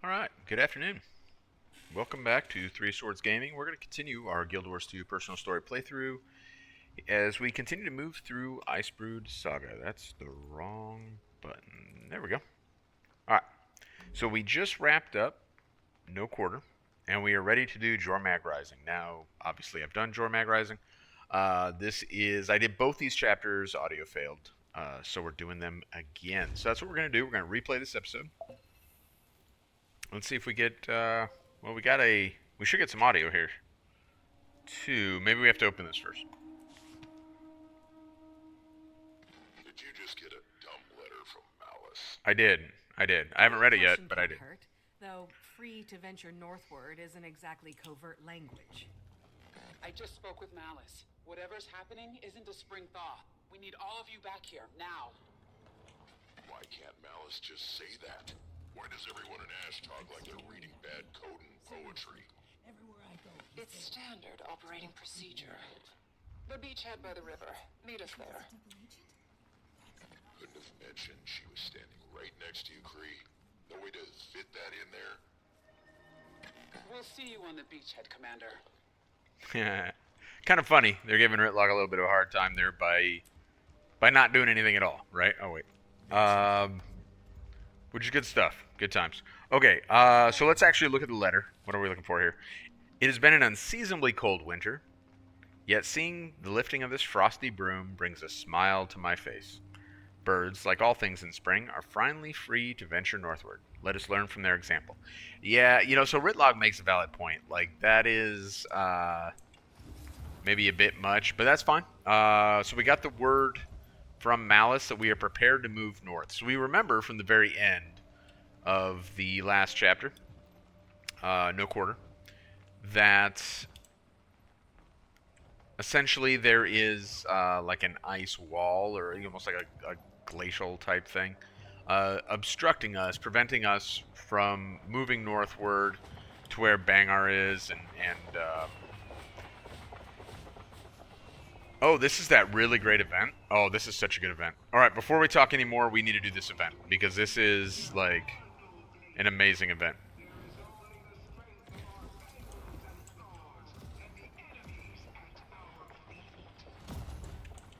Alright, good afternoon. Welcome back to Three Swords Gaming. We're going to continue our Guild Wars 2 personal story playthrough as we continue to move through Icebrood Saga. That's the wrong button. There we go. Alright, so we just wrapped up No Quarter, and we are ready to do Jormag Rising. Now, obviously I've done Jormag Rising. I did both these chapters, audio failed, so we're doing them again. So that's what we're going to do. We're going to replay this episode. Let's see if we get, well, we should get some audio here, too. Maybe we have to open this first. Did you just get a dumb letter from Malice? I did. I haven't read it yet, but I did. Hurt, though free to venture northward isn't exactly covert language. I just spoke with Malice. Whatever's happening isn't a spring thaw. We need all of you back here, now. Why can't Malice just say that? Why does everyone in Ash talk like they're reading bad code and poetry? It's standard operating procedure. The beachhead by the river. Meet us there. Couldn't have mentioned she was standing right next to you, Kree. No way to fit that in there. We'll see you on the beachhead, Commander. Kind of funny. They're giving Ritlock a little bit of a hard time there by not doing anything at all, right? Oh, wait. Which is good stuff. Good times. Okay, so let's actually look at the letter. What are we looking for here? It has been an unseasonably cold winter, yet seeing the lifting of this frosty broom brings a smile to my face. Birds, like all things in spring, are finally free to venture northward. Let us learn from their example. Yeah, so Ritlock makes a valid point. Like, that is maybe a bit much, but that's fine. So we got the word from Malice that we are prepared to move north. So we remember from the very end of the last chapter, No Quarter, that essentially there is like an ice wall, or almost like a glacial type thing, obstructing us, preventing us from moving northward to where Bangar is, and oh, this is that really great event. Oh, this is such a good event. All right, before we talk anymore, we need to do this event, because this is, like, an amazing event.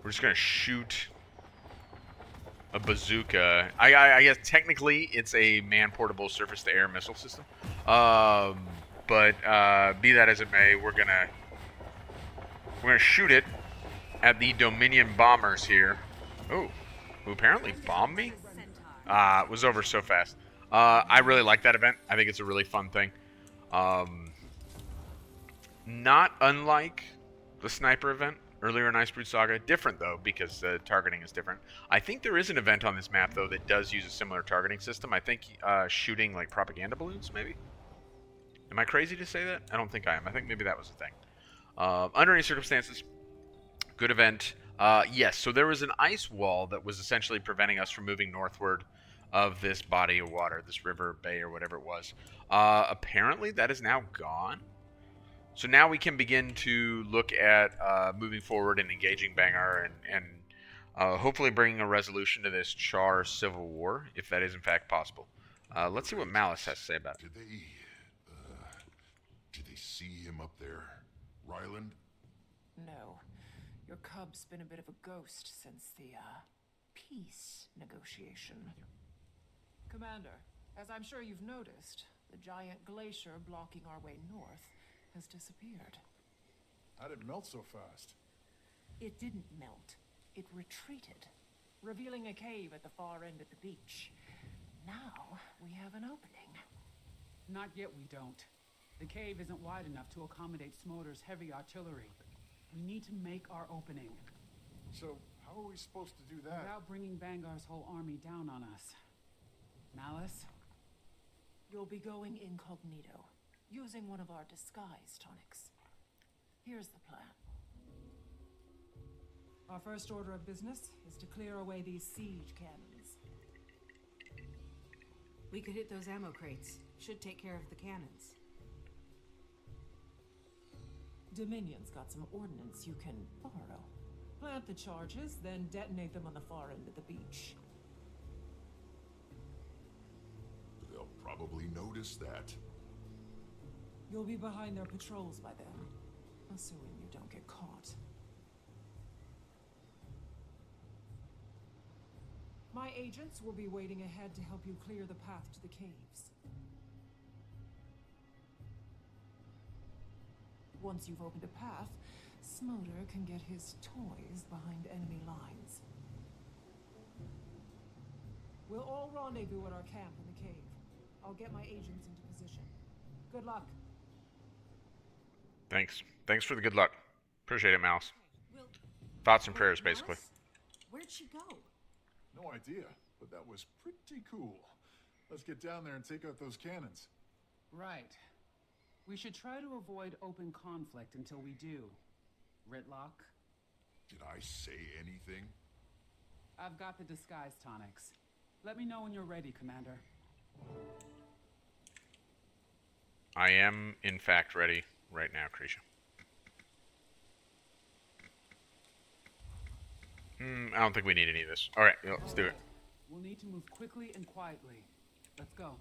We're just going to shoot a bazooka. I guess technically it's a man-portable surface-to-air missile system. But be that as it may, we're gonna shoot it at the Dominion bombers here. Oh, who apparently bombed me? It was over so fast. I really like that event. I think it's a really fun thing. Not unlike the sniper event earlier in Icebrood Saga. Different, though, because the targeting is different. I think there is an event on this map, though, that does use a similar targeting system. I think shooting, like, propaganda balloons, maybe? Am I crazy to say that? I don't think I am. I think maybe that was the thing. Under any circumstances, good event. Yes, so there was an ice wall that was essentially preventing us from moving northward of this body of water, this river, bay, or whatever it was. Apparently, that is now gone. So now we can begin to look at moving forward and engaging Bangar and hopefully bringing a resolution to this Char civil war, if that is in fact possible. Let's see what Malice has to say about it. Did they see him up there? Ryland? No. Your cub's been a bit of a ghost since the, peace negotiation. Commander, as I'm sure you've noticed, the giant glacier blocking our way north has disappeared. How'd it melt so fast? It didn't melt. It retreated, revealing a cave at the far end of the beach. Now, we have an opening. Not yet, we don't. The cave isn't wide enough to accommodate Smodur's heavy artillery. We need to make our opening. So, how are we supposed to do that? Without bringing Bangar's whole army down on us. Malice? You'll be going incognito, using one of our disguise tonics. Here's the plan. Our first order of business is to clear away these siege cannons. We could hit those ammo crates. Should take care of the cannons. Dominion's got some ordnance you can borrow. Plant the charges, then detonate them on the far end of the beach. They'll probably know noticed that. You'll be behind their patrols by then, assuming you don't get caught. My agents will be waiting ahead to help you clear the path to the caves. Once you've opened a path, Smodur can get his toys behind enemy lines. We'll all rendezvous at our camp in the cave. I'll get my agents into position. Good luck. Thanks. Thanks for the good luck. Appreciate it, Mouse. Will, Thoughts and prayers, basically. Alice? Where'd she go? No idea, but that was pretty cool. Let's get down there and take out those cannons. Right. We should try to avoid open conflict until we do. Ritlock? Did I say anything? I've got the disguise tonics. Let me know when you're ready, Commander. I am, in fact, ready right now, Krisha. I don't think we need any of this. Alright, let's do it. We'll need to move quickly and quietly. Let's go.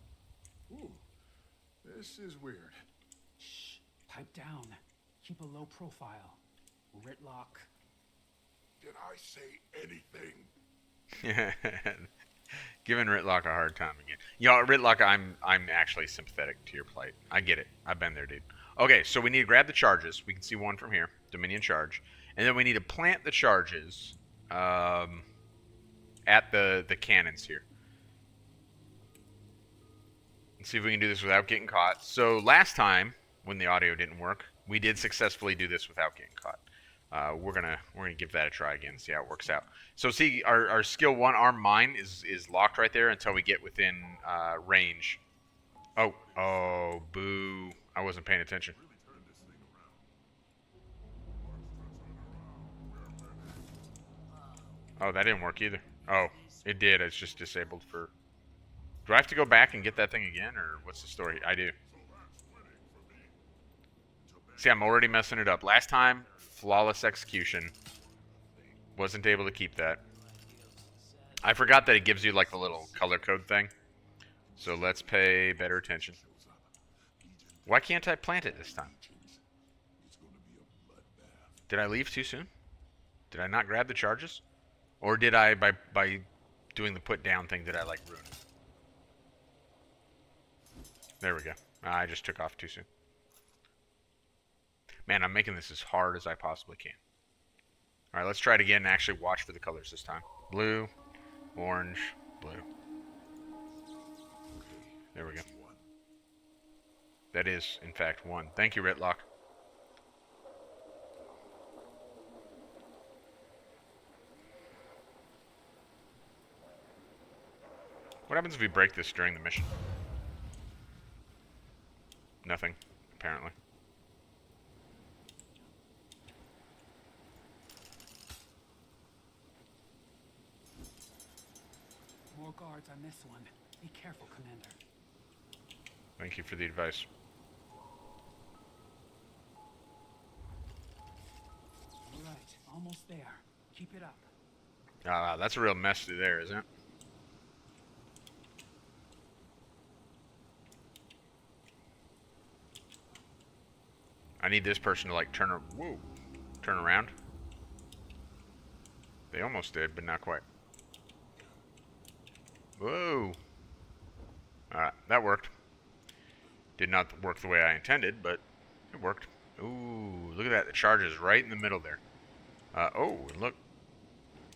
Ooh, this is weird. Shh. Pipe down. Keep a low profile. Ritlock. Did I say anything? Giving Ritlock a hard time again. You know, Ritlock, I'm actually sympathetic to your plight. I get it. I've been there, dude. Okay, so we need to grab the charges. We can see one from here. Dominion charge. And then we need to plant the charges at the cannons here. Let's see if we can do this without getting caught. So last time, when the audio didn't work, we did successfully do this without getting caught. We're gonna give that a try again, see how it works out. So see, our skill 1 arm mine is locked right there until we get within range. Oh, boo! I wasn't paying attention. Oh, that didn't work either. Oh, it did. It's just disabled for. Do I have to go back and get that thing again, or what's the story? I do. See, I'm already messing it up. Last time, flawless execution. Wasn't able to keep that. I forgot that it gives you like the little color code thing. So let's pay better attention. Why can't I plant it this time? Did I leave too soon? Did I not grab the charges? Or did I, by doing the put down thing, did I like ruin it? There we go. I just took off too soon. Man, I'm making this as hard as I possibly can. Alright, let's try it again and actually watch for the colors this time. Blue, orange, blue. There we go. That is, in fact, 1. Thank you, Ritlock. What happens if we break this during the mission? Nothing, apparently. More guards on this one. Be careful, Commander. Thank you for the advice. All right, almost there. Keep it up. That's a real mess through there, isn't it? I need this person to like turn around. They almost did, but not quite. Whoa. Alright, that worked. Did not work the way I intended, but it worked. Ooh, look at that. The charge is right in the middle there. Oh, look.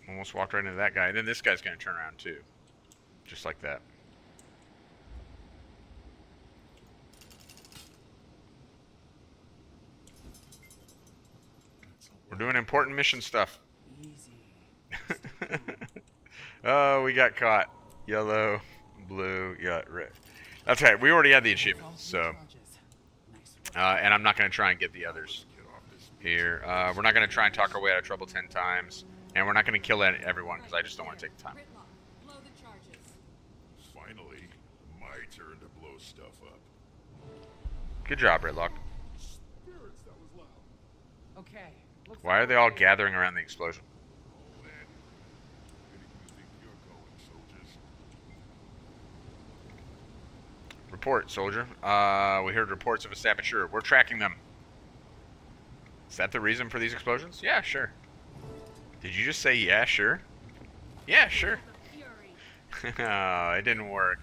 Almost walked right into that guy. And then this guy's going to turn around too. Just like that. We're doing important mission stuff. Easy. Oh, we got caught. Yellow, blue, yeah, red. That's right. We already had the achievement, so. And I'm not going to try and get the others here. We're not going to try and talk our way out of trouble 10 times. And we're not going to kill everyone because I just don't want to take the time. Ritlock, blow the charges. Finally, my turn to blow stuff up. Good job, Ritlock. Spirits, that was loud. Okay. looks Why like are they all we're- gathering around the explosion? Where do you think you're going, soldiers? Report, soldier. We heard reports of a saboteur. We're tracking them. Is that the reason for these explosions? Yeah, sure. Did you just say, yeah, sure? Yeah, sure. Oh, it didn't work.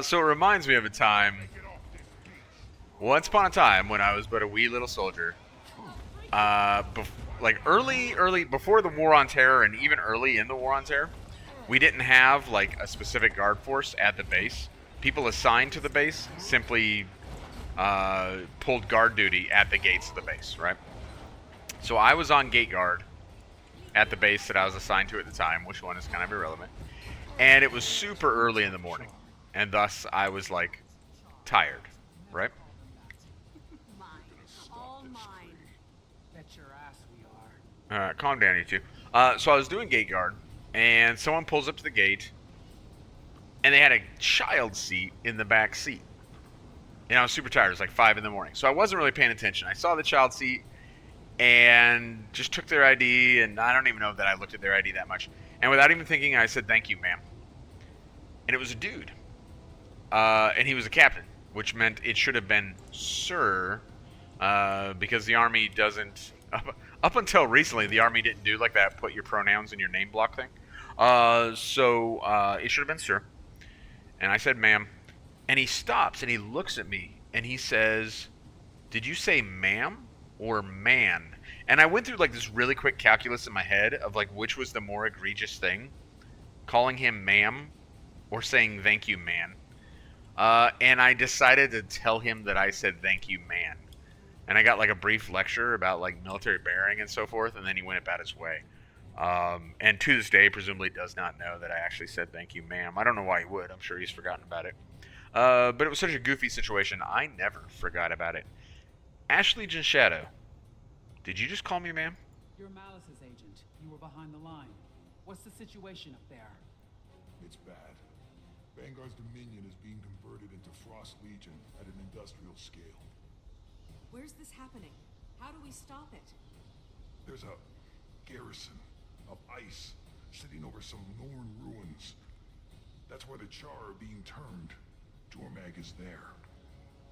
So it reminds me of a time, once upon a time, when I was but a wee little soldier. Like early, before the War on Terror, and even early in the War on Terror, we didn't have like a specific guard force at the base. People assigned to the base simply pulled guard duty at the gates of the base, right? So I was on gate guard at the base that I was assigned to at the time, which one is kind of irrelevant. And it was super early in the morning, and thus I was like tired, right? Mine. All mine. Bet your ass we are. Calm down, you two. So I was doing gate guard, and someone pulls up to the gate, and they had a child seat in the back seat. And I was super tired. It was like 5 in the morning. So I wasn't really paying attention. I saw the child seat and just took their ID, and I don't even know that I looked at their ID that much. And without even thinking, I said, "Thank you, ma'am." And it was a dude. And he was a captain, which meant it should have been sir, because the Army doesn't... Up until recently, the Army didn't do like that put your pronouns in your name block thing. So it should have been sir. And I said, "Ma'am." And he stops and he looks at me and he says, "Did you say ma'am or man?" And I went through like this really quick calculus in my head of like which was the more egregious thing, calling him ma'am or saying "thank you, man." And I decided to tell him that I said "thank you, man." And I got like a brief lecture about like military bearing and so forth, and then he went about his way. And to this day, presumably does not know that I actually said "thank you, ma'am." I don't know why he would. I'm sure he's forgotten about it. But it was such a goofy situation, I never forgot about it. Ashley Jen Shadow, did you just call me ma'am? You're Malice's agent. You were behind the line. What's the situation up there? It's bad. Vanguard's Dominion is being converted into Frost Legion at an industrial scale. Where's this happening? How do we stop it? There's a garrison of ice sitting over some Norn ruins. That's where the Char are being turned. Jormag is there.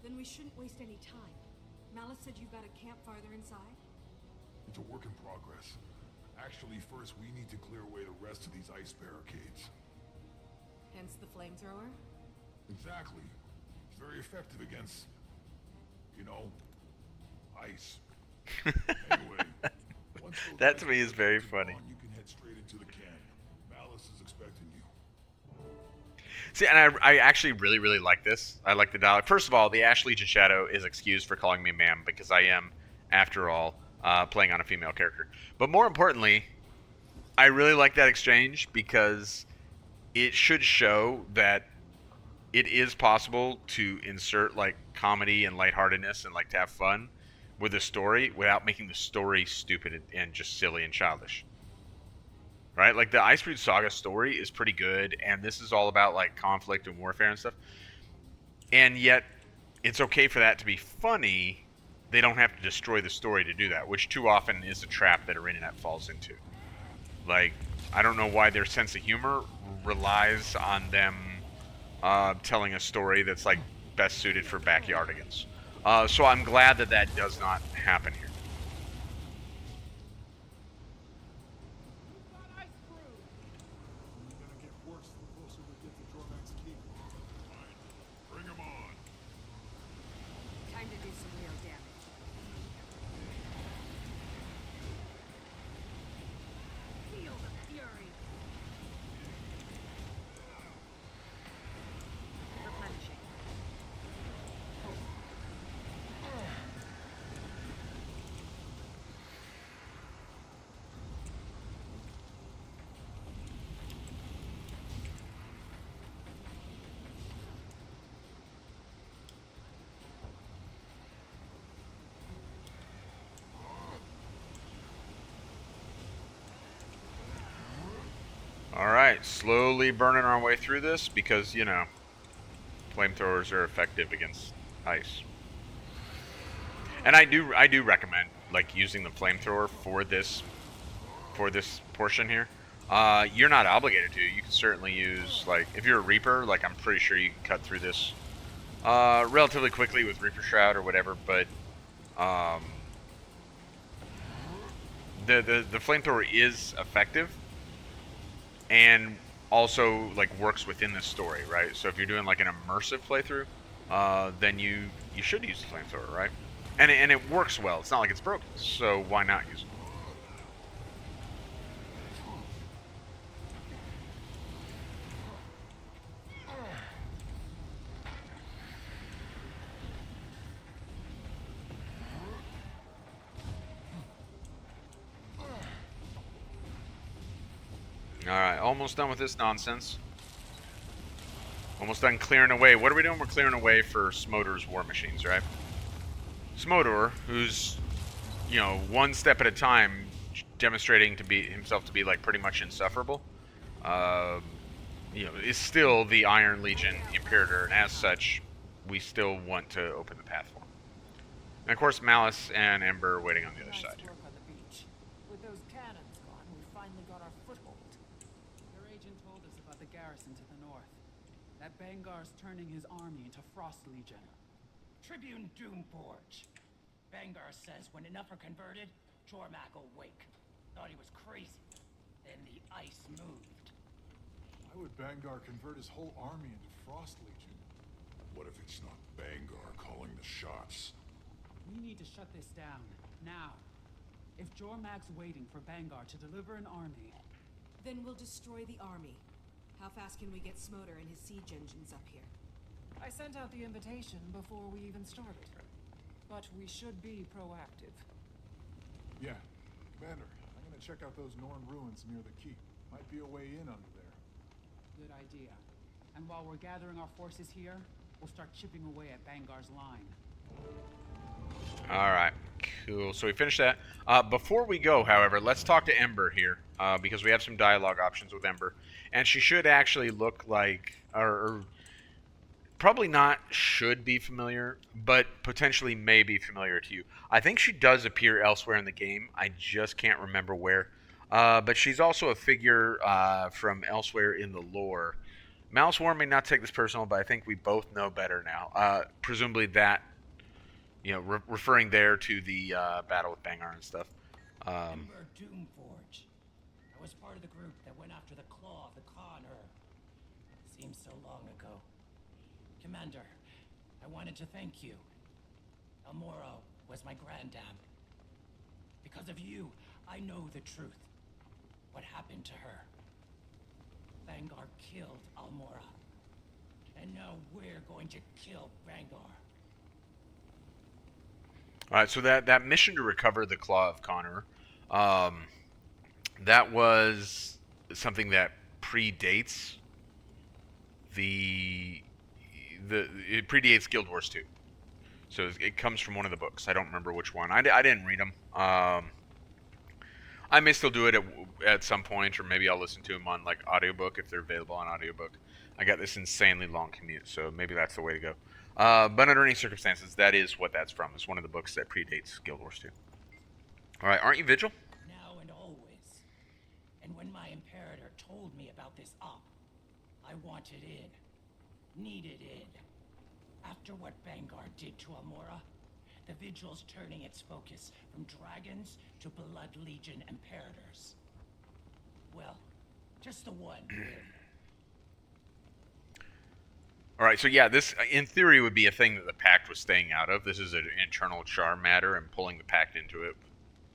Then we shouldn't waste any time. Malice said you've got a camp farther inside? It's a work in progress. Actually, first we need to clear away the rest of these ice barricades. Hence the flamethrower? Exactly. It's very effective against, you know, ice. Anyway, once those That to ice me is very barricades are funny. gone, you can head straight into the camp. Malice is expecting you. See, and I actually really, really like this. I like the dialogue. First of all, the Ash Legion Shadow is excused for calling me ma'am because I am, after all, playing on a female character. But more importantly, I really like that exchange because it should show that it is possible to insert like comedy and lightheartedness and like to have fun with a story without making the story stupid and just silly and childish. Right? Like the Icebrood Saga story is pretty good, and this is all about like conflict and warfare and stuff. And yet, it's okay for that to be funny. They don't have to destroy the story to do that, which too often is a trap that ArenaNet falls into. Like, I don't know why their sense of humor relies on them telling a story that's like best suited for backyardigans. So I'm glad that that does not happen here. It's gonna get worse the closer we get to Jormag's keep. Bring him on. Time to do some real damage. Feel the fury. Replenishing. Alright, slowly burning our way through this because, you know, flamethrowers are effective against ice. And I do recommend like using the flamethrower for this portion here. You're not obligated to. You can certainly use like if you're a Reaper, like I'm pretty sure you can cut through this relatively quickly with Reaper Shroud or whatever, but um, the flamethrower is effective and also like works within the story, right? So if you're doing like an immersive playthrough, then you should use the flamethrower, right? And it works well. It's not like it's broken, so why not use it? Alright, almost done with this nonsense. Almost done clearing away. What are we doing? We're clearing away for Smodur's war machines, right? Smodur, who's, you know, one step at a time demonstrating to be himself to be like pretty much insufferable, you know, is still the Iron Legion Imperator, and as such, we still want to open the path for him. And of course, Malice and Ember are waiting on the other Nice side here. work on the beach. With those cannons gone, we finally got our foothold. Your agent told us about the garrison to the north. That Bangar's turning his army into Frost Legion. Tribune Doomforge. Bangar says when enough are converted, Jormag will wake. Thought he was crazy. Then the ice moved. Why would Bangar convert his whole army into Frost Legion? What if it's not Bangar calling the shots? We need to shut this down, now. If Jormag's waiting for Bangar to deliver an army... Then we'll destroy the army. How fast can we get Smodur and his siege engines up here? I sent out the invitation before we even started. But we should be proactive. Yeah. Commander, I'm gonna check out those Norn ruins near the keep. Might be a way in under there. Good idea. And while we're gathering our forces here, we'll start chipping away at Bangar's line. Alright, cool. So we finished that. Before we go, however, let's talk to Ember here, because we have some dialogue options with Ember. And she should actually look like, or probably not should be familiar, but potentially may be familiar to you. I think she does appear elsewhere in the game. I just can't remember where. But she's also a figure from elsewhere in the lore. Malice War may not take this personal, but I think we both know better now. Presumably that, you know, referring there to the battle with Bangar and stuff. Ember Doomforge. I was part of the group that went after the claw of the Connor. Seems so long ago. Commander, I wanted to thank you. Almora was my granddam. Because of you, I know the truth. What happened to her? Bangar killed Almora. And now we're going to kill Bangar. Alright, so that mission to recover the Claw of Connor, that was something that predates it predates Guild Wars 2. So it comes from one of the books. I don't remember which one. I didn't read them. I may still do it at some point, or maybe I'll listen to them on like audiobook if they're available on audiobook. I got this insanely long commute, so maybe that's the way to go. But under any circumstances, that is what that's from. It's one of the books that predates Guild Wars 2. Alright, aren't you Vigil? Now and always. And when my Imperator told me about this op, I wanted in. Needed in. After what Bangar did to Almora, the Vigil's turning its focus from dragons to Blood Legion Imperators. Well, just the one, really. Alright, so yeah, this, in theory, would be a thing that the Pact was staying out of. This is an internal char matter, and pulling the Pact into it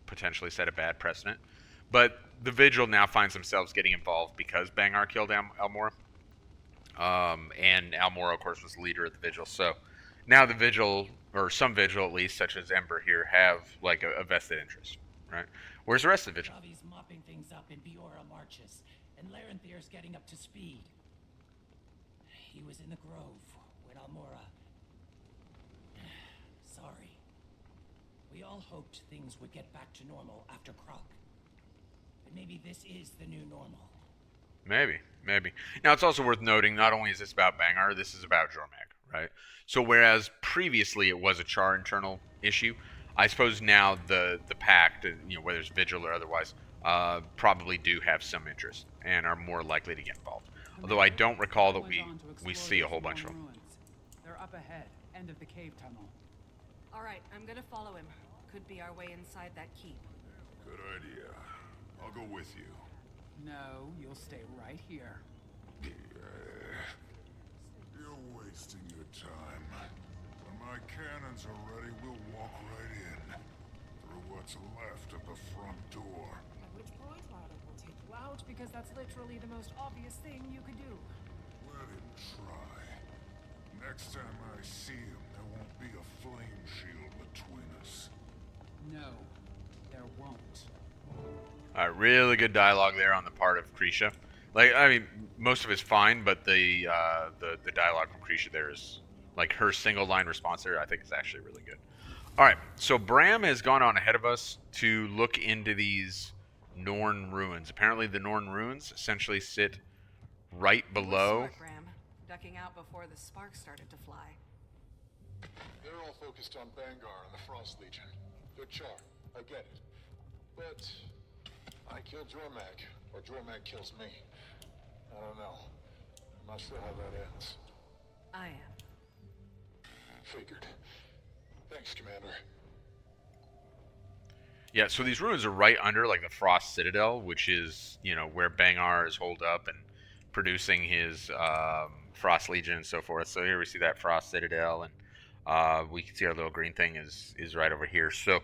potentially set a bad precedent. But the Vigil now finds themselves getting involved because Bangar killed Almora. And Almora, of course, was the leader of the Vigil. So now the Vigil, or some Vigil at least, such as Ember here, have like a vested interest, right? Where's the rest of the Vigil? Ravi's mopping things up in Biora marches, and Larenthir's getting up to speed. He was in the grove when Almora... Sorry. We all hoped things would get back to normal after Croc. But maybe this is the new normal. Maybe. Now, it's also worth noting, not only is this about Bangar, this is about Jormag, right? So whereas previously it was a char internal issue, I suppose now the Pact, you know, whether it's Vigil or otherwise, probably do have some interest and are more likely to get involved. Although I don't recall that we see a whole bunch of them. They're up ahead, end of the cave tunnel. Alright, I'm gonna follow him. Could be our way inside that keep. Good idea. I'll go with you. No, you'll stay right here. You're wasting your time. When my cannons are ready, we'll walk right in. Through what's left of the front door. At which point, Ryland will take you out because that's literally the most obvious thing you could do. Let him try. Next time I see him, there won't be a flame shield between us. No, there won't. All right, really good dialogue there on the part of Krisha. Like, I mean, most of it's fine, but the dialogue from Krisha there is, like, her single line response there, I think is actually really good. All right, so Braham has gone on ahead of us to look into these Norn ruins. Apparently, the Norn ruins essentially sit right You were below. smart, Braham. Ducking out before the sparks started to fly. They're all focused on Bangar and the Frost Legion. Good char, I get it. But I killed Jormag, or Jormag kills me. I don't know. I'm not sure how that ends. I am. Figured. Thanks, Commander. Yeah, so these ruins are right under, like, the Frost Citadel, which is, you know, where Bangar is holed up and producing his Frost Legion and so forth. So here we see that Frost Citadel, and we can see our little green thing is right over here. So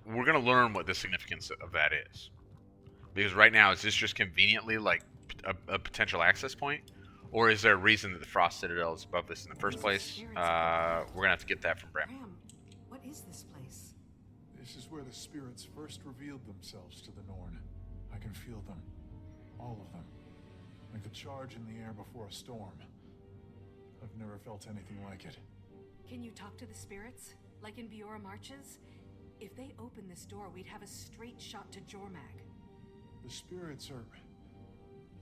we're going to learn what the significance of that is. Because right now, is this just conveniently, like, a potential access point? Or is there a reason that the Frost Citadel is above this in the first place? We're going to have to get that from Braham. Braham, what is this place? This is where the spirits first revealed themselves to the Norn. I can feel them. All of them. Like the charge in the air before a storm. I've never felt anything like it. Can you talk to the spirits? Like in Biora Marches? If they open this door, we'd have a straight shot to Jormag. The spirits are...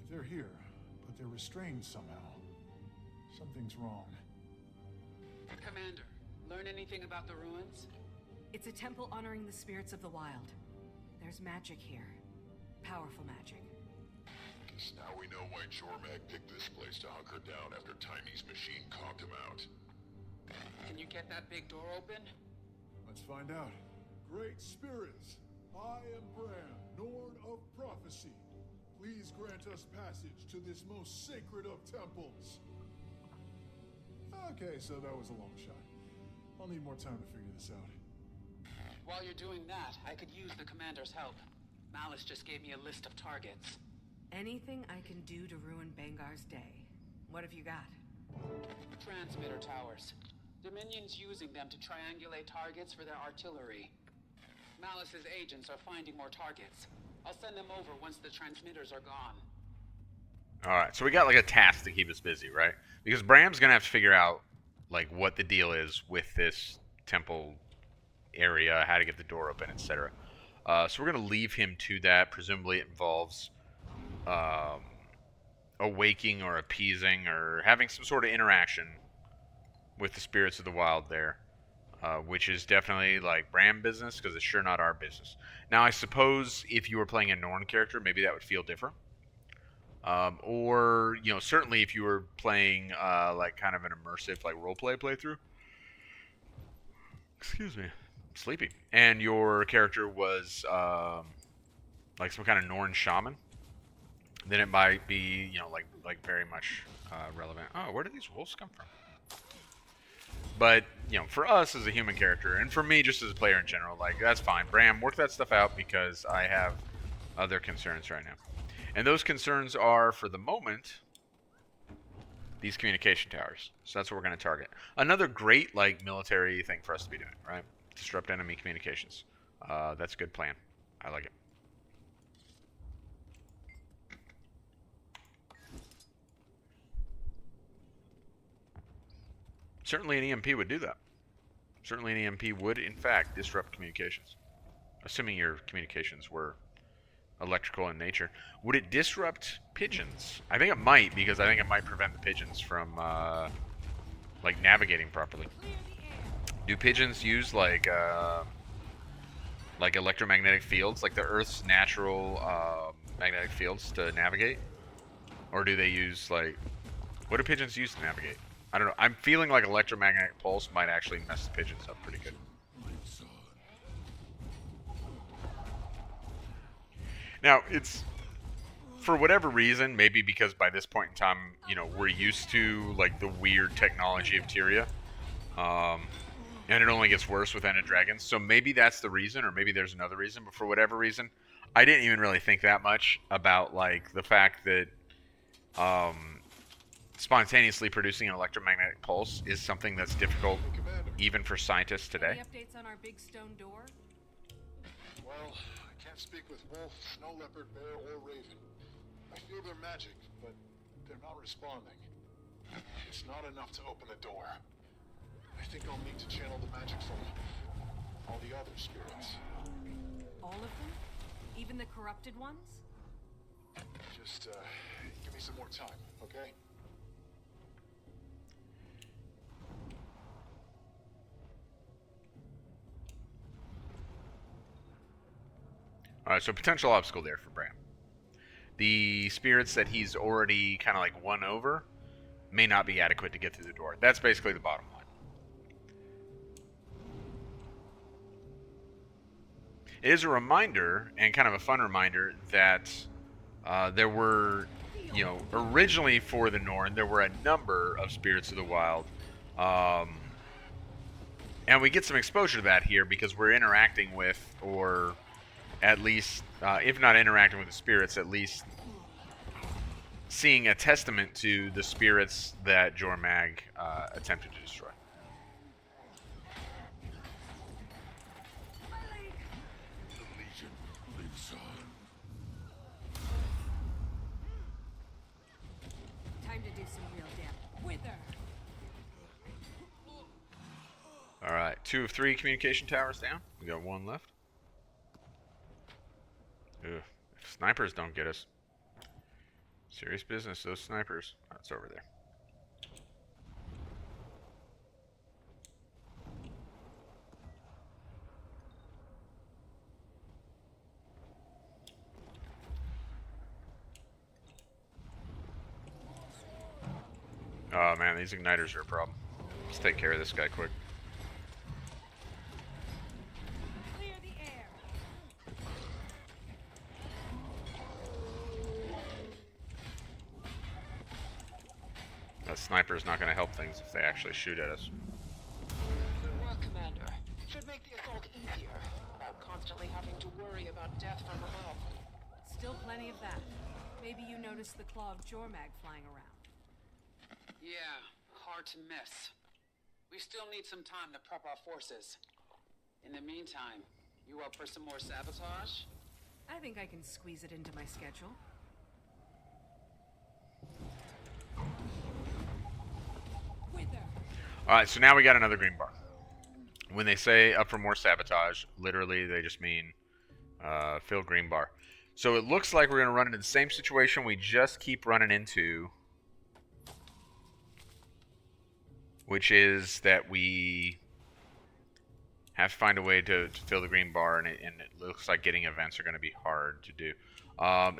They're here, but they're restrained somehow. Something's wrong. Commander, learn anything about the ruins? It's a temple honoring the spirits of the wild. There's magic here. Powerful magic. Guess now we know why Jormag picked this place to hunker down after Tiny's machine conked him out. Can you get that big door open? Let's find out. Great spirits, I am Braham, Norn of Prophecy. Please grant us passage to this most sacred of temples. Okay, so that was a long shot. I'll need more time to figure this out. While you're doing that, I could use the commander's help. Malice just gave me a list of targets. Anything I can do to ruin Bangar's day. What have you got? Transmitter towers. Dominion's using them to triangulate targets for their artillery. Malice's agents are finding more targets. I'll send them over once the transmitters are gone. Alright, so we got, like, a task to keep us busy, right? Because Braham's going to have to figure out, like, what the deal is with this temple area, how to get the door open, etc. So we're going to leave him to that. Presumably it involves awaking or appeasing or having some sort of interaction with the spirits of the wild there. Which is definitely, like, Braham business, because it's sure not our business. Now, I suppose if you were playing a Norn character, maybe that would feel different. Or, you know, certainly if you were playing, like, kind of an immersive, like, roleplay playthrough. Excuse me. I'm sleepy. And your character was, like, some kind of Norn shaman. Then it might be, you know, like very much relevant. Oh, where did these wolves come from? But, you know, for us as a human character, and for me just as a player in general, like, that's fine. Braham, work that stuff out because I have other concerns right now. And those concerns are, for the moment, these communication towers. So that's what we're going to target. Another great, like, military thing for us to be doing, right? Disrupt enemy communications. That's a good plan. I like it. Certainly an EMP would do that. Certainly an EMP would, in fact, disrupt communications. Assuming your communications were electrical in nature. Would it disrupt pigeons? I think it might, because I think it might prevent the pigeons from, like, navigating properly. Do pigeons use, like electromagnetic fields, like the Earth's natural magnetic fields to navigate? Or do they use, like, What do pigeons use to navigate? I don't know. I'm feeling like electromagnetic pulse might actually mess the pigeons up pretty good. Now, it's... For whatever reason, maybe because by this point in time, you know, we're used to, like, the weird technology of Tyria. And it only gets worse with Ended Dragons. So maybe that's the reason, or maybe there's another reason. But for whatever reason, I didn't even really think that much about, like, the fact that spontaneously producing an electromagnetic pulse is something that's difficult even for scientists today. Any updates on our big stone door? Well, I can't speak with wolf, snow leopard, bear, or raven. I feel their magic, but they're not responding. It's not enough to open the door. I think I'll need to channel the magic from all the other spirits. All of them? Even the corrupted ones? Just, give me some more time, okay? Alright, so potential obstacle there for Braham. The spirits that he's already kind of like won over may not be adequate to get through the door. That's basically the bottom line. It is a reminder, and kind of a fun reminder, that there were, you know, originally for the Norn, there were a number of spirits of the wild. And we get some exposure to that here because we're interacting with, or at least, if not interacting with the spirits, at least seeing a testament to the spirits that Jormag attempted to destroy. The Legion lives on. Time to do some real damage. Wither! Alright, 2 of 3 communication towers down. We got 1 left. Ugh. If snipers don't get us. Serious business, those snipers. Oh, it's over there. Oh man, these igniters are a problem. Let's take care of this guy quick. Clear the air! That sniper's not going to help things if they actually shoot at us. Good work, Commander. Should make the assault easier, without constantly having to worry about death from above. Still plenty of that. Maybe you noticed the claw of Jormag flying around. Yeah, hard to miss. We still need some time to prep our forces. In the meantime, you up for some more sabotage? I think I can squeeze it into my schedule. Wither! Alright, so now we got another green bar. When they say up for more sabotage, literally they just mean fill green bar. So it looks like we're going to run into the same situation we just keep running into, which is that we have to find a way to fill the green bar, and it looks like getting events are going to be hard to do.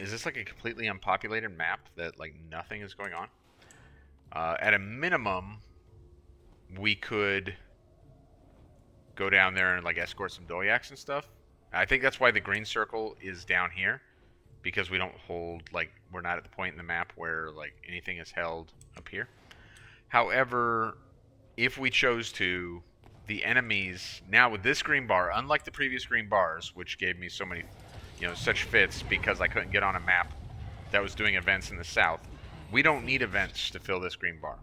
Is this like a completely unpopulated map that like nothing is going on? At a minimum, we could go down there and like escort some Dolyaks and stuff. I think that's why the green circle is down here, because we don't hold, like, we're not at the point in the map where like anything is held up here. However, if we chose to, the enemies now with this green bar, unlike the previous green bars, which gave me so many, you know, such fits because I couldn't get on a map that was doing events in the south, we don't need events to fill this green bar.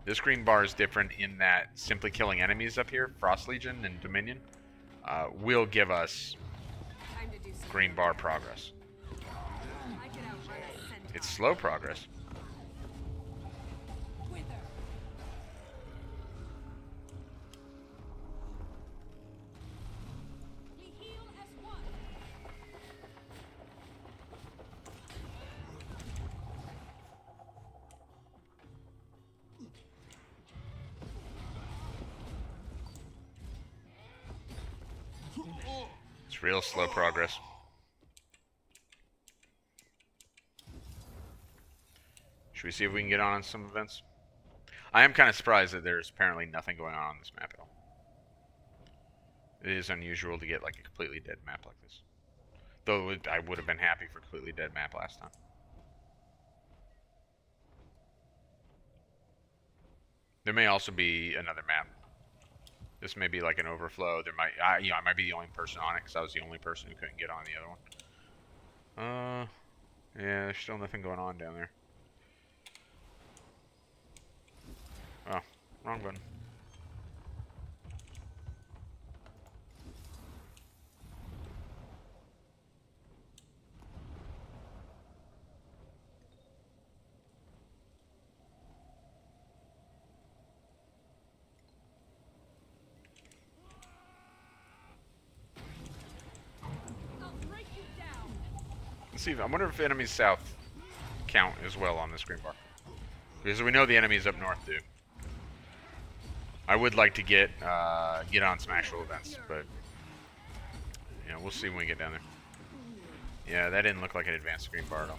This green bar is different in that simply killing enemies up here, Frost Legion and Dominion, will give us Time to do some green bar progress. I can outrun a centaur. It's slow progress. Wither! We heal as one. It's real slow progress. Should we see if we can get on some events? I am kind of surprised that there's apparently nothing going on this map at all. It is unusual to get like a completely dead map like this. Though I would have been happy for a completely dead map last time. There may also be another map. This may be like an overflow. There might, I might be the only person on it because I was the only person who couldn't get on the other one. Yeah, there's still nothing going on down there. Oh, wrong button. Let's see. I wonder if enemies south count as well on this green bar, because we know the enemies up north do. I would like to get on some actual events, but you know, we'll see when we get down there. Yeah, that didn't look like an advanced green bar at all.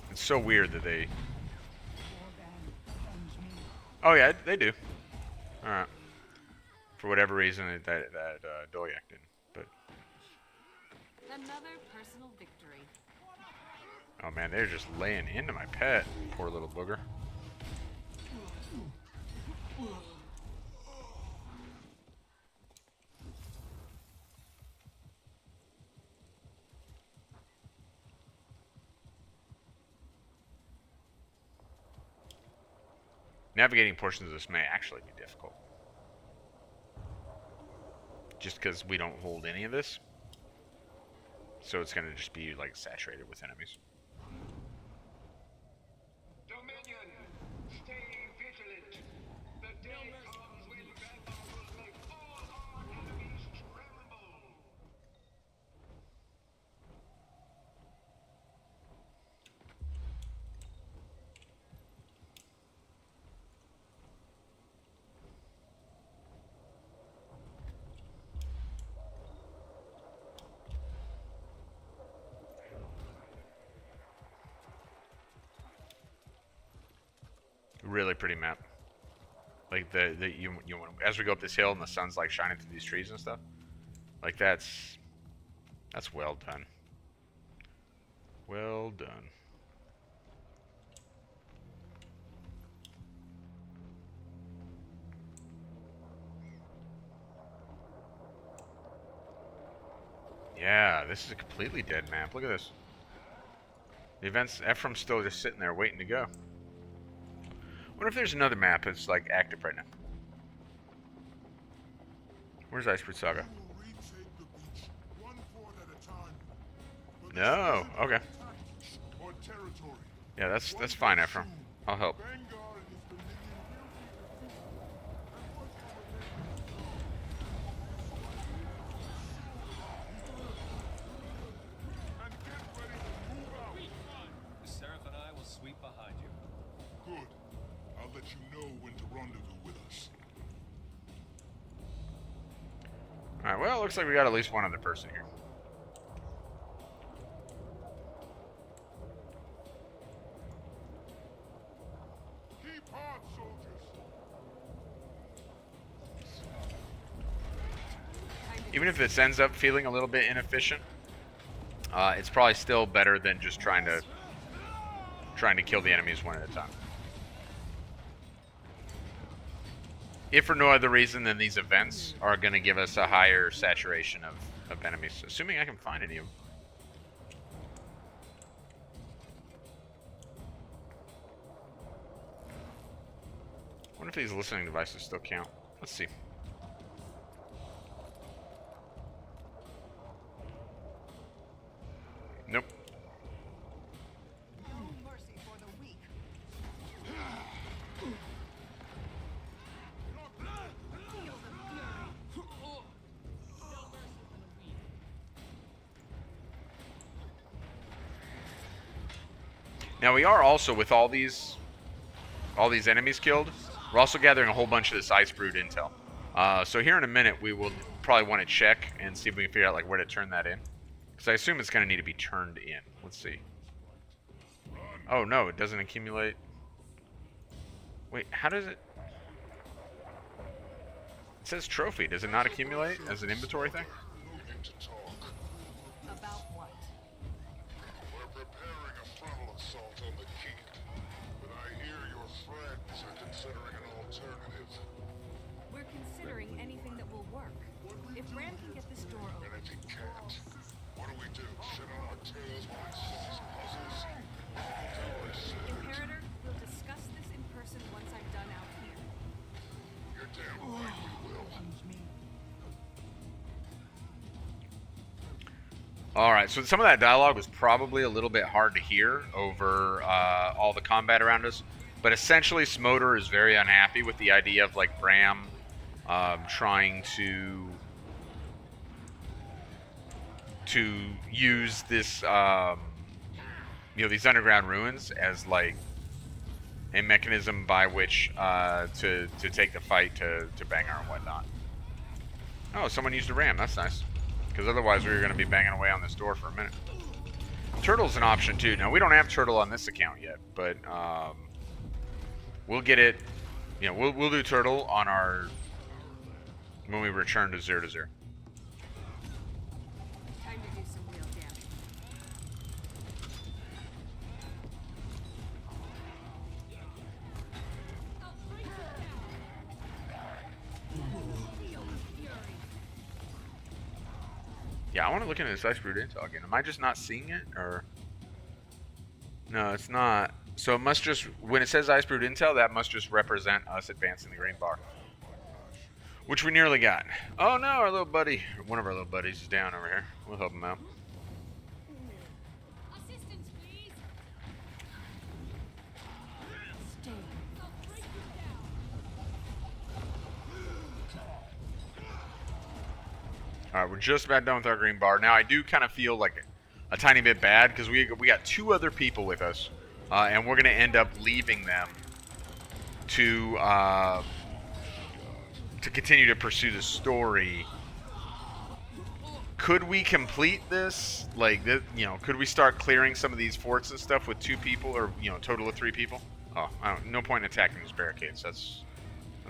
It's so weird that they. Oh yeah, they do. All right. For whatever reason, that Dolyak didn't. But Another personal victory. oh man, they're just laying into my pet. Poor little booger. Navigating portions of this may actually be difficult. Just because we don't hold any of this. So it's going to just be like saturated with enemies. Dominion, stay vigilant. The day comes when Bangar will make all our enemies tremble. Really pretty map. Like you as we go up this hill and the sun's like shining through these trees and stuff. Like that's well done. Well done. Yeah, this is a completely dead map. Look at this. The events, Ephraim's still just sitting there waiting to go. What if there's another map that's like active right now? Where's Icebrood Saga? No. Okay. Yeah, that's fine, Ephraim. I'll help. The Seraph and I will sweep behind you. Good. I'll let you know when to rendezvous with us. Alright, well, it looks like we got at least one other person here. Keep hard, soldiers. Even if this ends up feeling a little bit inefficient, it's probably still better than just trying to kill the enemies one at a time. If for no other reason than these events are going to give us a higher saturation of enemies, assuming I can find any of them. I wonder if these listening devices still count. Let's see. Nope. No mercy for the weak. Feel the fury. Now we are also, with all these enemies killed, we're also gathering a whole bunch of this Icebrood intel. So here in a minute we will probably want to check and see if we can figure out like where to turn that in. Because I assume it's going to need to be turned in. Let's see. Oh no, it doesn't accumulate. Wait, how does it... It says trophy. Does it not accumulate as an inventory thing? No need to talk. About what? We're preparing a frontal assault on the keep, but I hear your friends are considering an alternative. We're considering anything that will work. If Braham can get this door And open, if he can't, what do we do? Sit on our tails while he solves puzzles? Do I said. Imperator, we'll discuss this in person once I'm done out here. You're damn right we will. All right, so some of that dialogue was probably a little bit hard to hear over all the combat around us, but essentially Smodur is very unhappy with the idea of like Braham trying to use this these underground ruins as like a mechanism by which to take the fight to Bangar and whatnot. Oh, someone used a ram. That's nice. Because otherwise we were going to be banging away on this door for a minute. Turtle's an option too. Now we don't have turtle on this account yet, but we'll get it. We'll do turtle on our when we return to 0 to 0. Time to do some real damage. Yeah, I want to look into this Icebrood intel again. Am I just not seeing it, or no? It's not. So it must just when it says Icebrood intel, that must just represent us advancing the green bar, which we nearly got. Oh no, our little buddy, one of our little buddies, is down over here. We'll help him out. Assistance, please. Stay. I'll break you down. All right, we're just about done with our green bar. Now I do kind of feel like a tiny bit bad because we got 2 other people with us, and we're gonna end up leaving them to continue to pursue the story. Could we complete this? Like, could we start clearing some of these forts and stuff with 2 people, or total of 3 people? Oh, no point in attacking these barricades. That's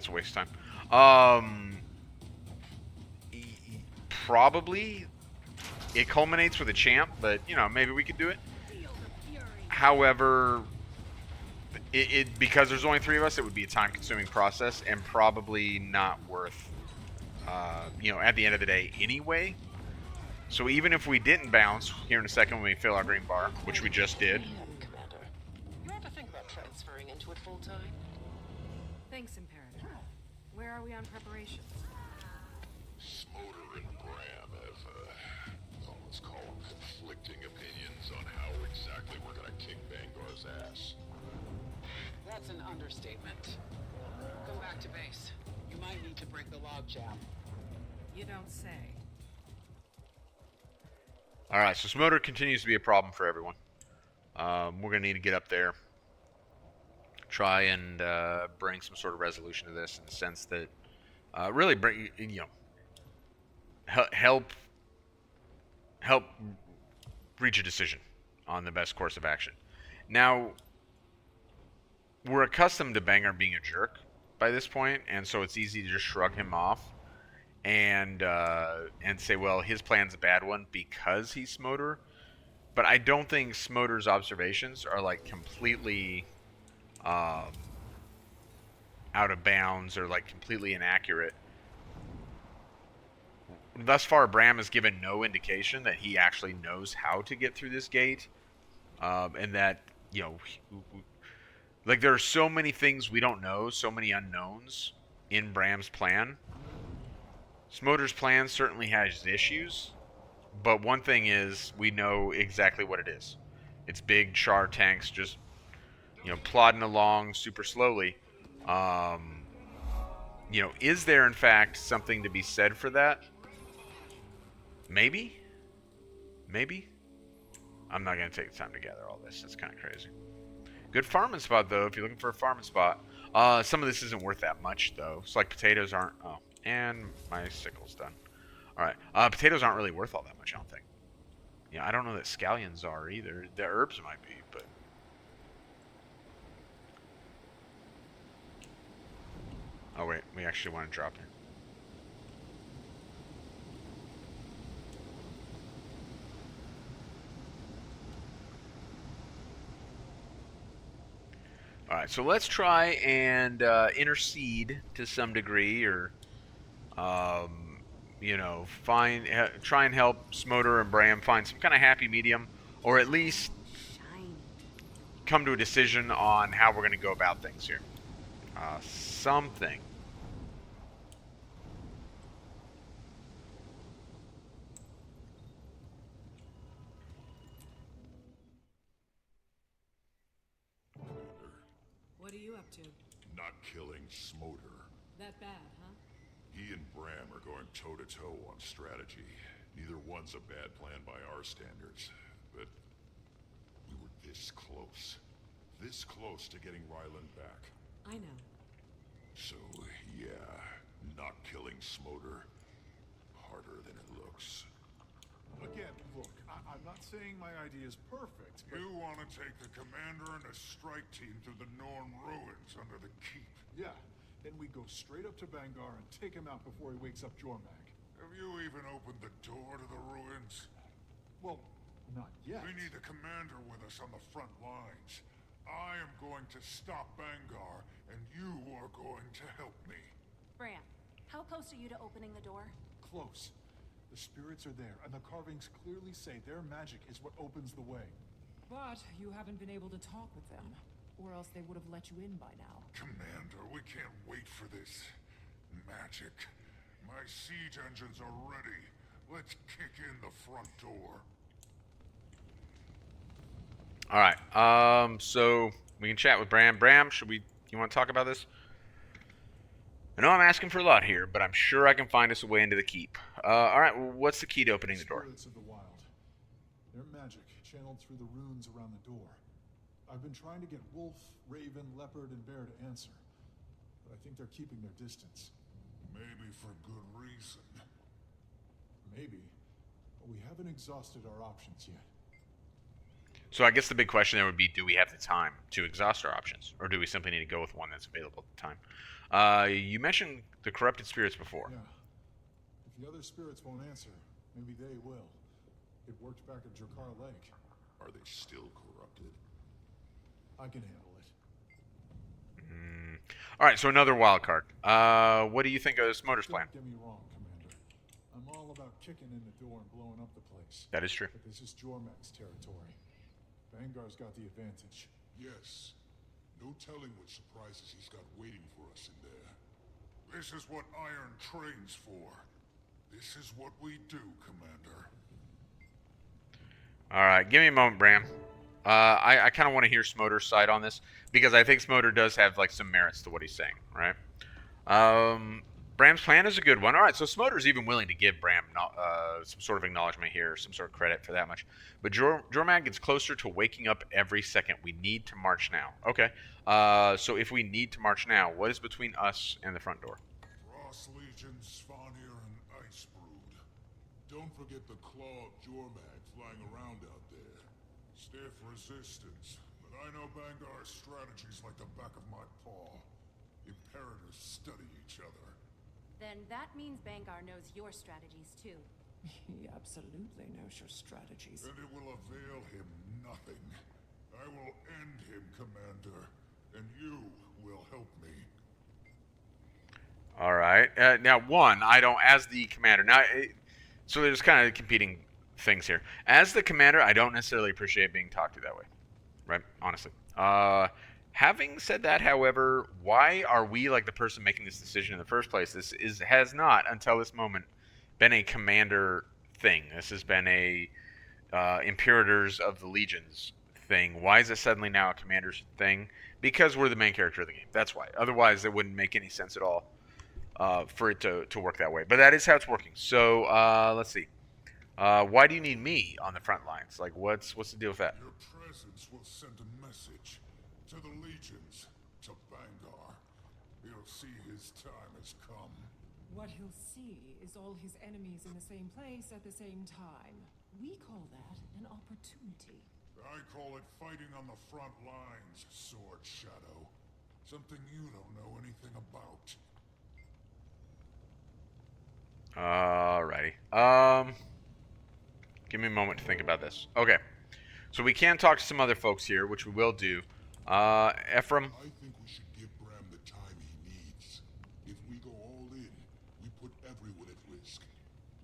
a waste of time. Probably it culminates with a champ, but maybe we could do it. However, it because there's only 3 of us, it would be a time-consuming process and probably not worth at the end of the day anyway. So even if we didn't bounce here in a second when we fill our green bar, which we just did. Commander, you ever think about transferring into it full time? Thanks, Imperator. Where are we on preparations? Smodur and Braham have, let's call them conflicting opinions on how exactly we're gonna kick Bangar's ass. That's an understatement. Go back to base. You might need to break the logjam. You don't say. Alright, so Smodur continues to be a problem for everyone. We're going to need to get up there. Try and bring some sort of resolution to this in the sense that really bring, help reach a decision on the best course of action. Now, we're accustomed to Bangar being a jerk by this point, and so it's easy to just shrug him off and say, well, his plan's a bad one because he's Smodur. But I don't think Smodur's observations are like completely out of bounds or like completely inaccurate. Thus far, Braham has given no indication that he actually knows how to get through this gate, and that like there are so many things we don't know, so many unknowns in Braham's plan. Smodur's plan certainly has issues, but one thing is we know exactly what it is. It's big char tanks just plodding along super slowly. Is there in fact something to be said for that? Maybe. I'm not gonna take the time to gather all this. That's kind of crazy. Good farming spot though. If you're looking for a farming spot, some of this isn't worth that much though. It's like potatoes aren't. Oh, and my sickle's done. All right. Potatoes aren't really worth all that much, I don't think. Yeah, I don't know that scallions are either. The herbs might be, but Oh wait, we actually want to drop it. All right, so let's try and intercede to some degree, or you know, try and help Smodur and Braham find some kind of happy medium, or at least come to a decision on how we're going to go about things here. Something. What are you up to? Not killing Smodur. That bad, huh? He and Braham are going toe-to-toe on strategy. Neither one's a bad plan by our standards, but we were this close. This close to getting Ryland back. I know. So, yeah, not killing Smodur. Harder than it looks. Again, look, I'm not saying my idea is perfect, but... You want to take the commander and a strike team through the Norn ruins under the keep. Yeah, then we go straight up to Bangar and take him out before he wakes up Jormag. Have you even opened the door to the ruins? Well, not yet. We need the commander with us on the front lines. I am going to stop Bangar, and you are going to help me. Braham, how close are you to opening the door? Close. The spirits are there, and the carvings clearly say their magic is what opens the way. But you haven't been able to talk with them, or else they would have let you in by now. Commander, we can't wait for this. Magic. My siege engines are ready. Let's kick in the front door. All right. So we can chat with Braham. Braham, you want to talk about this? I know I'm asking for a lot here, but I'm sure I can find us a way into the keep. All right. Well, what's the key to opening the door? Spirits of the wild. Their magic channeled through the runes around the door. I've been trying to get wolf, raven, leopard, and bear to answer, but I think they're keeping their distance. Maybe for good reason. Maybe, but we haven't exhausted our options yet. So I guess the big question there would be, do we have the time to exhaust our options? Or do we simply need to go with one that's available at the time? You mentioned the corrupted spirits before. Yeah. If the other spirits won't answer, maybe they will. It worked back at Drakar Lake. Are they still corrupted? I can handle it. All right, so another wild card. What do you think of Smodur's plan? Don't get me wrong, Commander. I'm all about kicking in the door and blowing up the place. That is true. But this is Jormag's territory. Bangar's got the advantage. Yes. No telling what surprises he's got waiting for us in there. This is what Iron trains for. This is what we do, Commander. All right, give me a moment, Braham. I kind of want to hear Smodur's side on this, because I think Smodur does have like some merits to what he's saying, right? Braham's plan is a good one. All right, so Smodur's even willing to give Braham some sort of acknowledgement here, some sort of credit for that much. But Jormag gets closer to waking up every second. We need to march now. Okay, so if we need to march now, what is between us and the front door? Frost Legion, Svanir, and Icebrood. Don't forget the claw of Jormag flying around out there. Stiff resistance, but I know Bangar's strategies like the back of my paw. Imperators study each other. Then that means Bangar knows your strategies too. He absolutely knows your strategies. And it will avail him nothing. I will end him, Commander, and you will help me. All right. Now, as the commander. So there's kind of competing things here. As the commander, I don't necessarily appreciate being talked to that way, right? Honestly. Having said that, however, why are we like the person making this decision in the first place? This has not, until this moment, been a commander thing. This has been a Imperators of the Legions thing. Why is it suddenly now a commander's thing? Because we're the main character of the game. That's why. Otherwise, it wouldn't make any sense at all for it to work that way. But that is how it's working. So let's see. Why do you need me on the front lines? Like, what's the deal with that? Your presence will send a message to the legions, to Bangar. He'll see his time has come. What he'll see is all his enemies in the same place at the same time. We call that an opportunity. I call it fighting on the front lines, Sword Shadow. Something you don't know anything about. Alrighty. Give me a moment to think about this. Okay. So we can talk to some other folks here, which we will do. Ephraim. I think we should give Braham the time he needs. If we go all in, we put everyone at risk.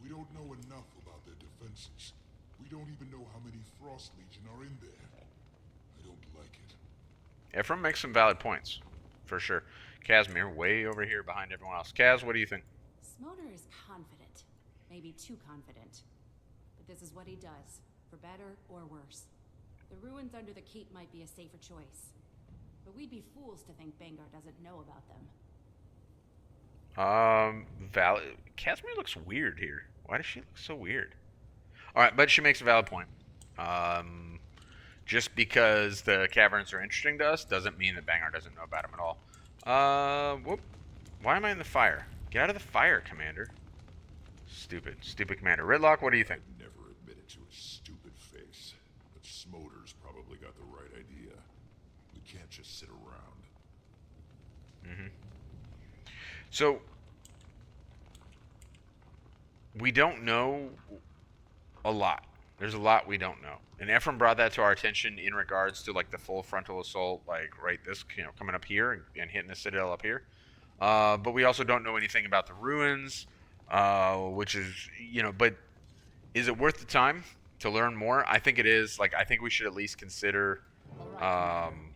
We don't know enough about their defenses. We don't even know how many Frost Legion are in there. I don't like it. Ephraim makes some valid points, for sure. Casimir, way over here behind everyone else. Kaz, what do you think? Smodur is confident. Maybe too confident. But this is what he does, for better or worse. The ruins under the keep might be a safer choice. But we'd be fools to think Bangar doesn't know about them. Valid. Casimir looks weird here. Why does she look so weird? Alright, but she makes a valid point. Just because the caverns are interesting to us doesn't mean that Bangar doesn't know about them at all. Whoop. Why am I in the fire? Get out of the fire, Commander. Stupid Commander. Ridlock, what do you think? I'd never admit it to his stupid face, but Smodur's probably got the right idea. We can't just sit around. So, we don't know a lot. There's a lot we don't know. And Ephraim brought that to our attention in regards to like the full frontal assault, like right this, coming up here and hitting the citadel up here. But we also don't know anything about the ruins, which is, but is it worth the time to learn more? I think it is. Like, I think we should at least consider Braham.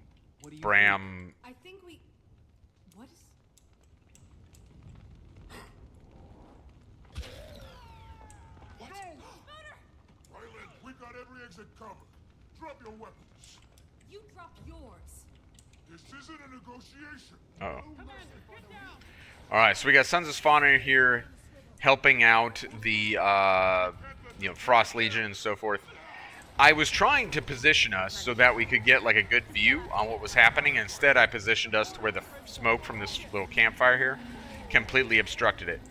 I think we... What is... What? Ryland, we got every exit covered. Drop your weapons. You dropped yours. This isn't a negotiation. Uh-oh. Alright, so we got Sons of Spawner here helping out the Frost Legion and so forth. I was trying to position us so that we could get like a good view on what was happening. Instead, I positioned us to where the smoke from this little campfire here completely obstructed it.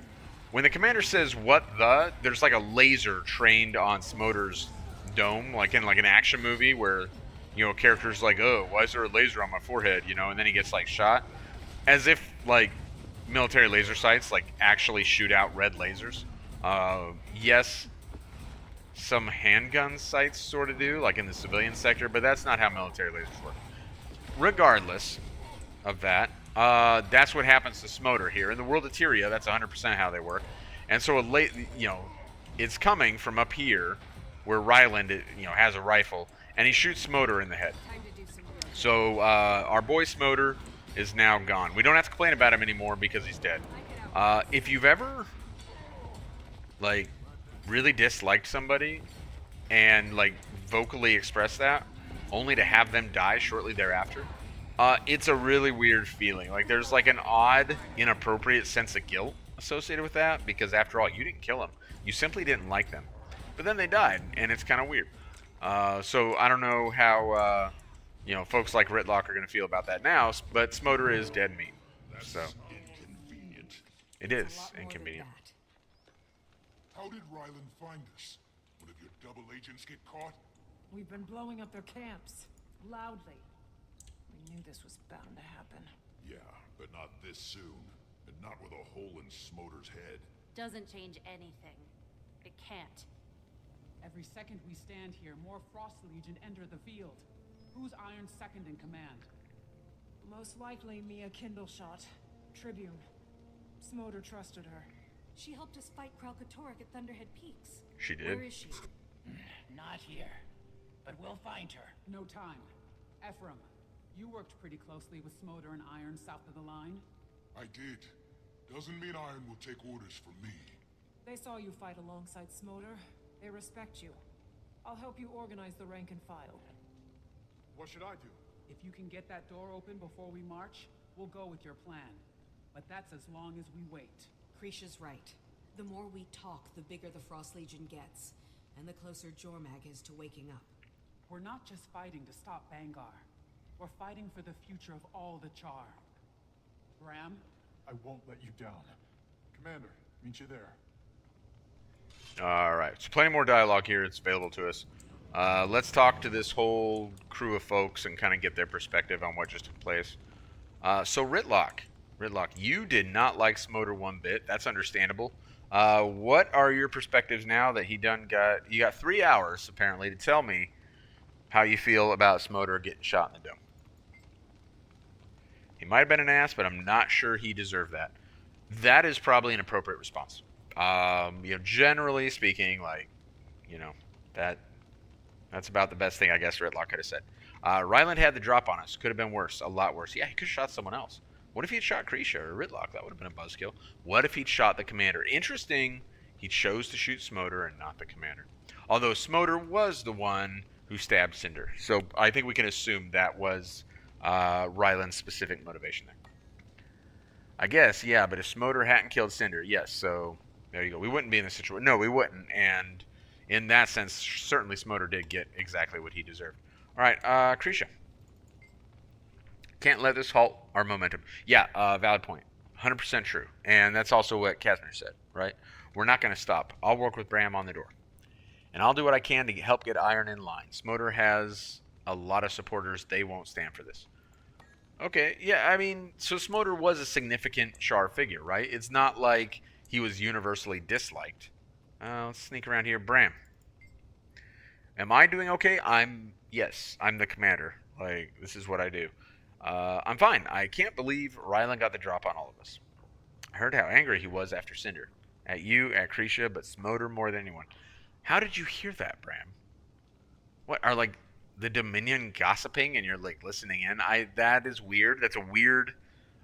When the commander says there's like a laser trained on Smodur's dome, like in like an action movie where a character's like, oh, why is there a laser on my forehead, and then he gets like shot, as if like military laser sights like actually shoot out red lasers. Yes, some handgun sights sort of do, like in the civilian sector, but that's not how military lasers work. Regardless of that, that's what happens to Smodur here. In the world of Tyria, that's 100% how they work. And so, it's coming from up here, where Ryland, has a rifle, and he shoots Smodur in the head. So, our boy Smodur is now gone. We don't have to complain about him anymore because he's dead. If you've ever, really disliked somebody and vocally expressed that only to have them die shortly thereafter, it's a really weird feeling. There's an odd, inappropriate sense of guilt associated with that, because after all, you didn't kill them, you simply didn't like them, but then they died, and it's kind of weird. So I don't know how folks like Ritlock are going to feel about that now, but Smodur is dead meat. So Inconvenient. it is inconvenient. How did Ryland find us? One of your double agents get caught? We've been blowing up their camps. Loudly. We knew this was bound to happen. Yeah, but not this soon. And not with a hole in Smodur's head. Doesn't change anything. It can't. Every second we stand here, more Frost Legion enter the field. Who's Iron's second in command? Most likely Mia Kindleshot, Tribune. Smodur trusted her. She helped us fight Kralkatorrik at Thunderhead Peaks. She did. Where is she? Not here. But we'll find her. No time. Ephraim, you worked pretty closely with Smodur and Iron south of the line. I did. Doesn't mean Iron will take orders from me. They saw you fight alongside Smodur. They respect you. I'll help you organize the rank and file. What should I do? If you can get that door open before we march, we'll go with your plan. But that's as long as we wait. Krisha's right. The more we talk, the bigger the Frost Legion gets. And the closer Jormag is to waking up. We're not just fighting to stop Bangar. We're fighting for the future of all the Char. Braham? I won't let you down. Commander, meet you there. Alright, so plenty more dialogue here. It's available to us. Let's talk to this whole crew of folks and kind of get their perspective on what just took place. So Ritlock, you did not like Smodur one bit. That's understandable. What are your perspectives now that you got 3 hours apparently to tell me how you feel about Smodur getting shot in the dome? He might have been an ass, but I'm not sure he deserved that. That is probably an appropriate response. Generally speaking, that that's about the best thing I guess Ridlock could have said. Ryland had the drop on us. Could have been worse, a lot worse. Yeah, he could have shot someone else. What if he had shot Krisha or Ridlock? That would have been a buzzkill. What if he'd shot the commander? Interesting, he chose to shoot Smodur and not the commander. Although Smodur was the one who stabbed Cinder. So I think we can assume that was Ryland's specific motivation there. I guess, yeah, but if Smodur hadn't killed Cinder, yes, so there you go. We wouldn't be in this situation. No, we wouldn't. And in that sense, certainly Smodur did get exactly what he deserved. All right, Krisha. Can't let this halt our momentum. Yeah, valid point. 100% true. And that's also what Casimir said, right? We're not going to stop. I'll work with Braham on the door. And I'll do what I can to help get Iron in line. Smodur has a lot of supporters. They won't stand for this. Okay, yeah, I mean, so Smodur was a significant Char figure, right? It's not like he was universally disliked. Let's sneak around here. Braham. Am I doing okay? Yes, I'm the commander. Like, this is what I do. I'm fine. I can't believe Ryland got the drop on all of us. I heard how angry he was after Cinder. At you, at Krisha, but Smodur more than anyone. How did you hear that, Braham? What, are, like, the Dominion gossiping and you're, like, listening in? That is weird. That's a weird,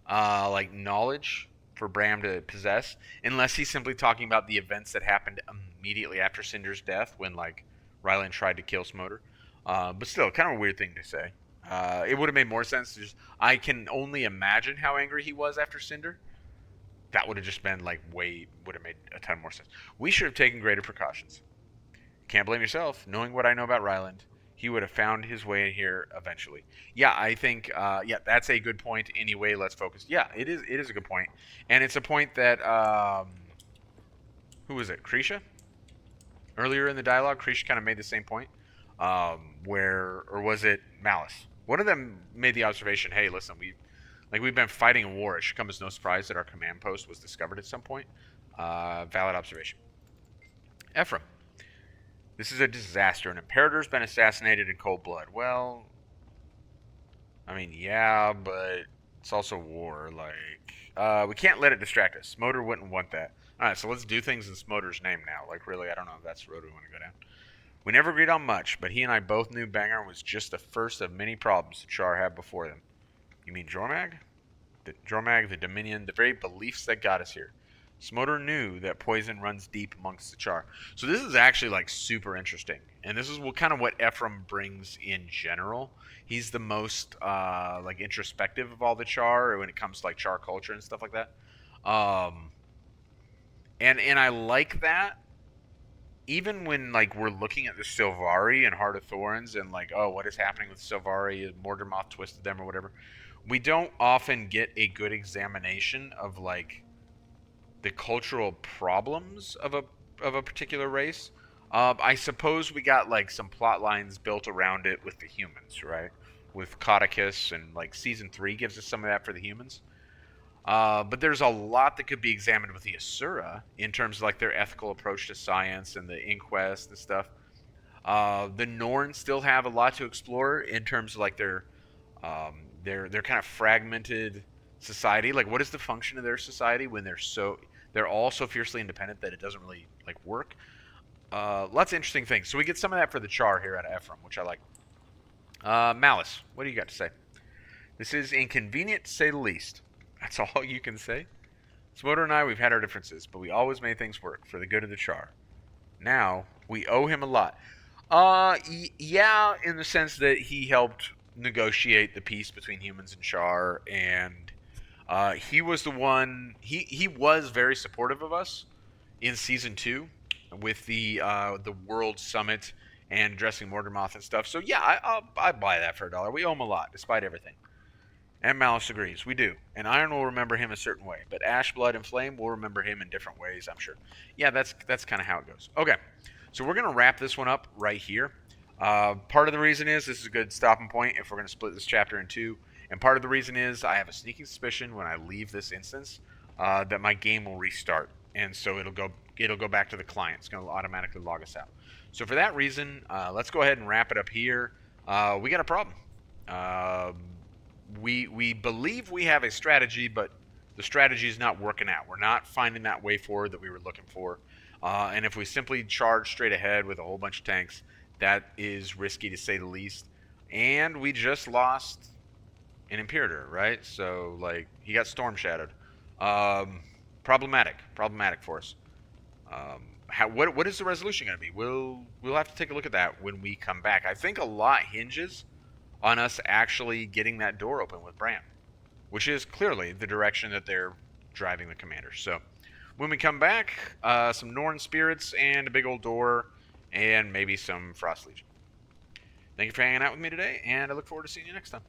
knowledge for Braham to possess. Unless he's simply talking about the events that happened immediately after Cinder's death when, like, Ryland tried to kill Smodur. But still, kind of a weird thing to say. It would have made more sense to just... I can only imagine how angry he was after Cinder. That would have just been, like, would have made a ton more sense. We should have taken greater precautions. Can't blame yourself. Knowing what I know about Ryland, he would have found his way in here eventually. Yeah, I think, that's a good point. Anyway, let's focus. Yeah, it is a good point. And it's a point that, who was it? Krisha? Earlier in the dialogue, Krisha kind of made the same point. Or was it Malice? One of them made the observation, hey, listen, we've been fighting a war. It should come as no surprise that our command post was discovered at some point. Valid observation. Ephraim. This is a disaster. An Imperator's been assassinated in cold blood. Well, I mean, yeah, but it's also war. Like, we can't let it distract us. Smodur wouldn't want that. All right, so let's do things in Smodur's name now. Like, really, I don't know if that's the road we want to go down. We never agreed on much, but he and I both knew Bangar was just the first of many problems the Char had before them. You mean Jormag? Jormag, the Dominion, the very beliefs that got us here. Smodur knew that poison runs deep amongst the Char. So this is actually, like, super interesting. And this is kind of what Ephraim brings in general. He's the most, introspective of all the Char when it comes to, like, Char culture and stuff like that. And I like that. Even when, like, we're looking at the Sylvari and Heart of Thorns and, like, oh, what is happening with Sylvari? Mordermoth twisted them or whatever. We don't often get a good examination of, like, the cultural problems of a particular race. I suppose we got, like, some plot lines built around it with the humans, right? With Codicus, and, like, Season 3 gives us some of that for the humans. But there's a lot that could be examined with the Asura in terms of, like, their ethical approach to science and the inquest and stuff. The Norn still have a lot to explore in terms of, like, their kind of fragmented society. Like, what is the function of their society when they're all so fiercely independent that it doesn't really, like, work? Lots of interesting things. So we get some of that for the Char here out of Ephraim, which I like. Malice, what do you got to say? This is inconvenient to say the least. That's all you can say? Smodur and I, we've had our differences, but we always made things work for the good of the Char. Now, we owe him a lot. Yeah, in the sense that he helped negotiate the peace between humans and Char, and he was the one... He was very supportive of us in Season 2 with the World Summit and addressing Mordermoth and stuff. So yeah, I buy that for $1. We owe him a lot, despite everything. And Malice agrees. We do. And Iron will remember him a certain way. But Ash, Blood, and Flame will remember him in different ways, I'm sure. Yeah, that's kind of how it goes. Okay. So we're going to wrap this one up right here. Part of the reason is this is a good stopping point if we're going to split this chapter in two. And part of the reason is I have a sneaking suspicion when I leave this instance that my game will restart. and so it'll go back to the client. It's going to automatically log us out. So for that reason, let's go ahead and wrap it up here. We got a problem. We believe we have a strategy, but the strategy is not working out. We're not finding that way forward that we were looking for. And if we simply charge straight ahead with a whole bunch of tanks, that is risky to say the least. And we just lost an Imperator, right? So, like, he got storm shadowed. Problematic for us. What is the resolution going to be? We'll have to take a look at that when we come back. I think a lot hinges on us actually getting that door open with Braham, which is clearly the direction that they're driving the commander. So when we come back, some Norn spirits and a big old door and maybe some Frost Legion. Thank you for hanging out with me today, and I look forward to seeing you next time.